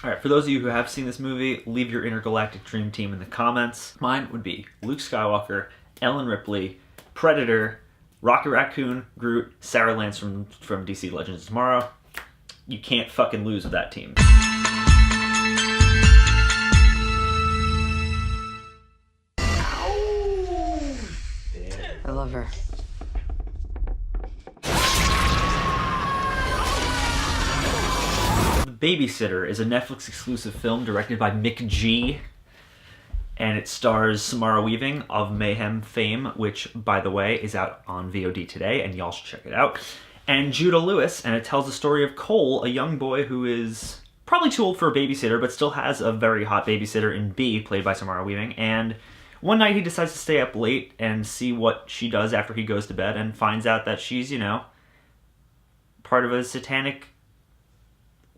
Alright, for those of you who have seen this movie, leave your intergalactic dream team in the comments. Mine would be Luke Skywalker, Ellen Ripley, Predator, Rocket Raccoon, Groot, Sarah Lance from DC Legends of Tomorrow. You can't fucking lose with that team. I love her. Babysitter is a Netflix exclusive film directed by Mick G, and it stars Samara Weaving of Mayhem fame, which, by the way, is out on VOD today, and y'all should check it out, and Judah Lewis, and it tells the story of Cole, a young boy who is probably too old for a babysitter, but still has a very hot babysitter in B, played by Samara Weaving, and one night he decides to stay up late and see what she does after he goes to bed, and finds out that she's, you know, part of a satanic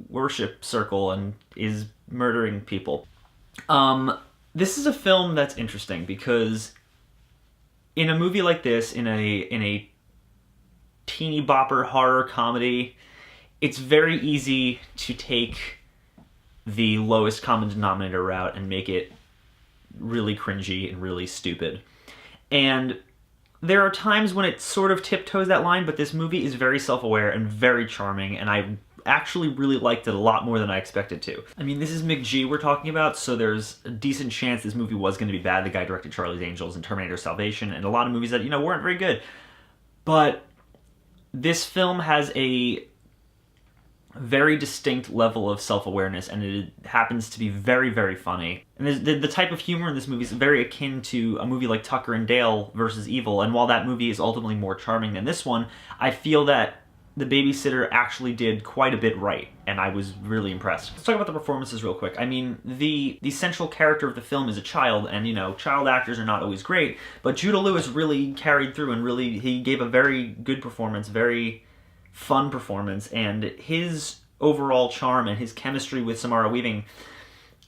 worship circle and is murdering people. This is a film that's interesting because in a movie like this, in a teeny bopper horror comedy, it's very easy to take the lowest common denominator route and make it really cringy and really stupid. And there are times when it sort of tiptoes that line, but this movie is very self-aware and very charming, and I actually really liked it a lot more than I expected to. I mean, this is Mick G we're talking about, so there's a decent chance this movie was going to be bad. The guy directed Charlie's Angels and Terminator Salvation, and a lot of movies that, you know, weren't very good. But this film has a very distinct level of self-awareness, and it happens to be very, very funny. And the type of humor in this movie is very akin to a movie like Tucker and Dale versus Evil, and while that movie is ultimately more charming than this one, I feel that The Babysitter actually did quite a bit right, and I was really impressed. Let's talk about the performances real quick. I mean, the central character of the film is a child, and, you know, child actors are not always great, but Judah Lewis really carried through, and really, he gave a very good performance, very fun performance, and his overall charm and his chemistry with Samara Weaving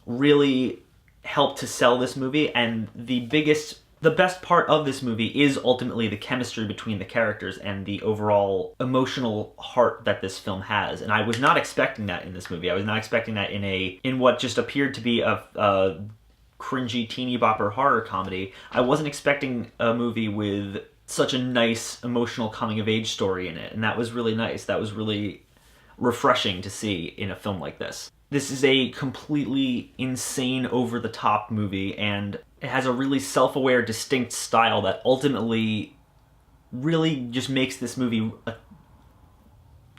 really helped to sell this movie, and the best part of this movie is ultimately the chemistry between the characters and the overall emotional heart that this film has. And I was not expecting that in this movie. I was not expecting that in what just appeared to be a cringy teeny bopper horror comedy. I wasn't expecting a movie with such a nice emotional coming of age story in it, and that was really nice. That was really refreshing to see in a film like this. This is a completely insane, over-the-top movie, and it has a really self-aware, distinct style that ultimately really just makes this movie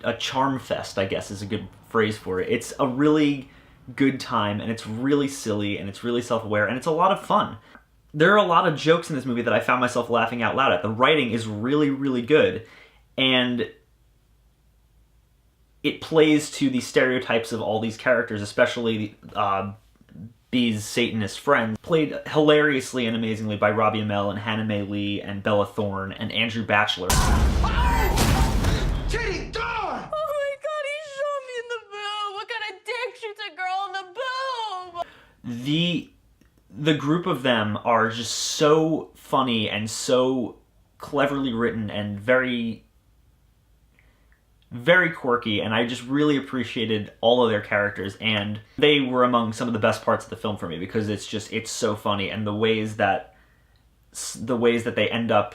a charm fest, I guess is a good phrase for it. It's a really good time, and it's really silly, and it's really self-aware, and it's a lot of fun. There are a lot of jokes in this movie that I found myself laughing out loud at. The writing is really, really good, and it plays to the stereotypes of all these characters, especially B's Satanist friends, played hilariously and amazingly by Robbie Amell and Hannah Mae Lee and Bella Thorne and Andrew Batchelor. Oh! Titty Dawn! Oh my god, he shot me in the boob! What kind of dick shoots a girl in the boob? The group of them are just so funny and so cleverly written and very, very quirky, and I just really appreciated all of their characters, and they were among some of the best parts of the film for me because it's so funny, and the ways that they end up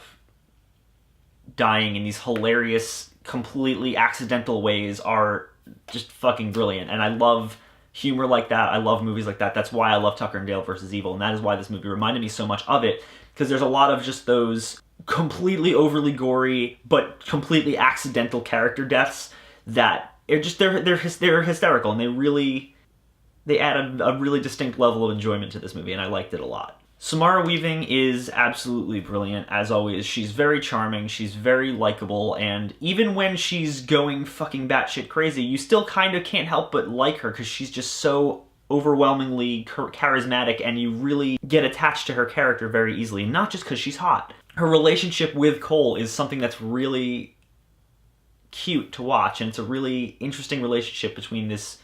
dying in these hilarious, completely accidental ways are just fucking brilliant, and I love humor like that. I love movies like that. That's why I love Tucker and Dale versus Evil, and that is why this movie reminded me so much of it, because there's a lot of just those completely overly gory but completely accidental character deaths that are just they're hysterical, and they add a really distinct level of enjoyment to this movie, and I liked it a lot. Samara Weaving is absolutely brilliant, as always. She's very charming, she's very likable, and even when she's going fucking batshit crazy, you still kind of can't help but like her because she's just so overwhelmingly charismatic, and you really get attached to her character very easily, not just because she's hot. Her relationship with Cole is something that's really cute to watch, and it's a really interesting relationship between this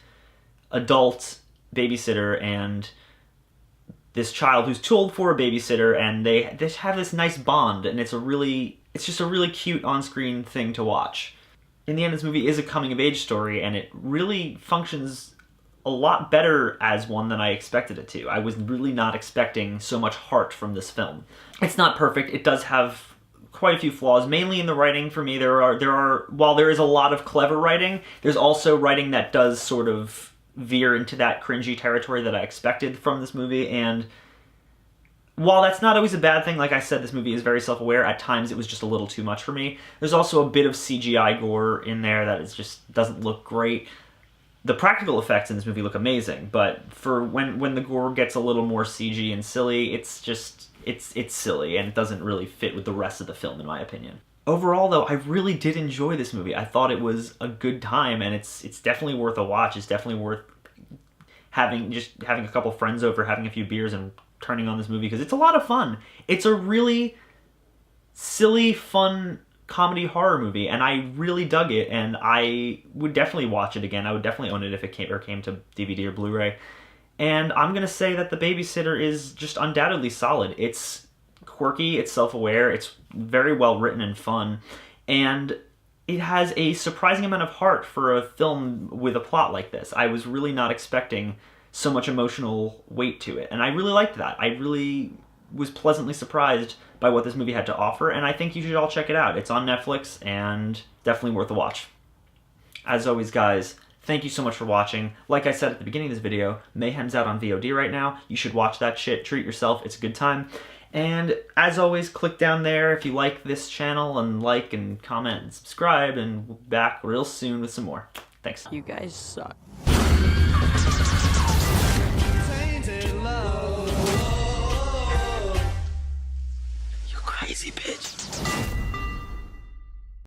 adult babysitter and this child who's too old for a babysitter, and they have this nice bond, and it's just a really cute on-screen thing to watch. In the end, this movie is a coming-of-age story, and it really functions a lot better as one than I expected it to. I was really not expecting so much heart from this film. It's not perfect. It does have quite a few flaws, mainly in the writing for me. While there is a lot of clever writing, there's also writing that does sort of veer into that cringy territory that I expected from this movie, and while that's not always a bad thing, like I said, this movie is very self-aware. At times it was just a little too much for me. There's also a bit of CGI gore in there that just doesn't look great. The practical effects in this movie look amazing, but for when the gore gets a little more CG and silly, it's silly, and it doesn't really fit with the rest of the film, in my opinion. Overall, though, I really did enjoy this movie. I thought it was a good time, and it's definitely worth a watch. It's definitely worth having a couple friends over, having a few beers, and turning on this movie, because it's a lot of fun. It's a really silly, fun comedy horror movie, and I really dug it, and I would definitely watch it again. I would definitely own it if it came to DVD or Blu-ray. And I'm gonna say that The Babysitter is just undoubtedly solid. It's quirky, it's self-aware, it's very well written and fun, and it has a surprising amount of heart for a film with a plot like this. I was really not expecting so much emotional weight to it, and I really liked that. I really was pleasantly surprised by what this movie had to offer, and I think you should all check it out. It's on Netflix, and definitely worth a watch. As always, guys, thank you so much for watching. Like I said at the beginning of this video, Mayhem's out on VOD right now. You should watch that shit, treat yourself, it's a good time. And as always, click down there if you like this channel, and like and comment and subscribe, and we'll be back real soon with some more. Thanks. You guys suck. You crazy bitch.